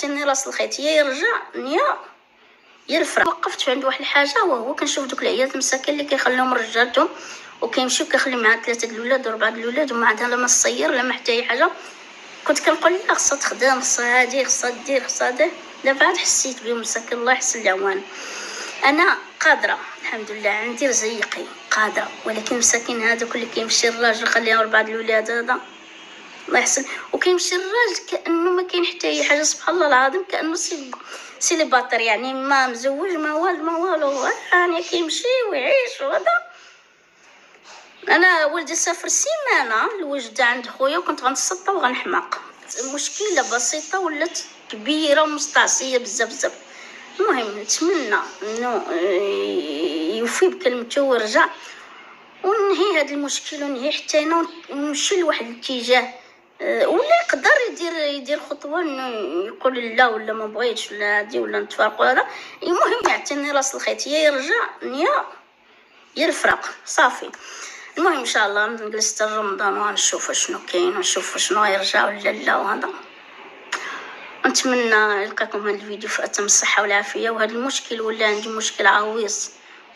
يعطيني راس الخيط، يا يرجع يا يرفرق. وقفت في عند واحد الحاجه، وهو كنشوف دوك العيالات المساكين اللي كيخليهم رجالتهم وكيمشيو كيخلي معاه 3 د الولاد و4 د الولاد، وما عندها لا ما الصير لا ما حتى اي حاجه. كنت كنقول لها خصها تخدم، خصها هادي، خصها دير، خصها دير. دابا عاد حسيت بهم مساكين، الله يحسن العوان. انا قادره الحمد لله، عندي رزيقي قادره، ولكن مساكين هذوك اللي كيمشي الراجل خليهم 4 د الولاد، هذا الله يحسن. وكيمشي الراجل كانه ما كاين حتى اي حاجه، سبحان الله العظيم، كانه سيليباتر، يعني ما مزوج ما والو ما والو، يعني كيمشي ويعيش وهذا. انا ولدي سافر سيمانه لوجده عند خويا، وكنت غنسطى وغنحماق. مشكله بسيطه ولات كبيره ومستعصيه بزاف بزاف. المهم نتمنى انه يوفي بكلمته ويرجع وننهي هذا المشكل، وننهي حتى انا ونمشي لواحد الاتجاه. ولا يقدر يدير خطوه انه يقول لا ولا ما بغيتش ولا هادي ولا نتفارقوا هذا. المهم يعطيني راس الخيط، يا يرجع يا يرفرق صافي. المهم ان شاء الله نجلس حتى رمضان ونشوف شنو كاين ونشوف شنو يرجع ولا لا وهذا. نتمنى يلقاكم هذا الفيديو في اتم الصحه والعافيه. وهذا المشكل ولا عندي مشكل عويص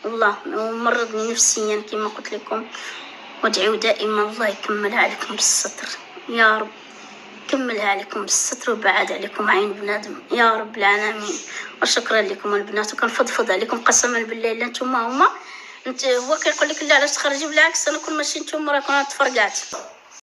والله، ومرضني نفسيا كما قلت لكم. وادعوا دائما الله يكملها عليكم بالستر يا رب، كملها عليكم بالستر وبعد عليكم عين بنادم يا رب العالمين. وشكرا لكم البنات، وكنفضفض عليكم قسما بالله الا نتوما هما. هو كيقول لك لا علاش تخرجي، بالعكس انا كل ماشي نتوما راكم تفرقعت.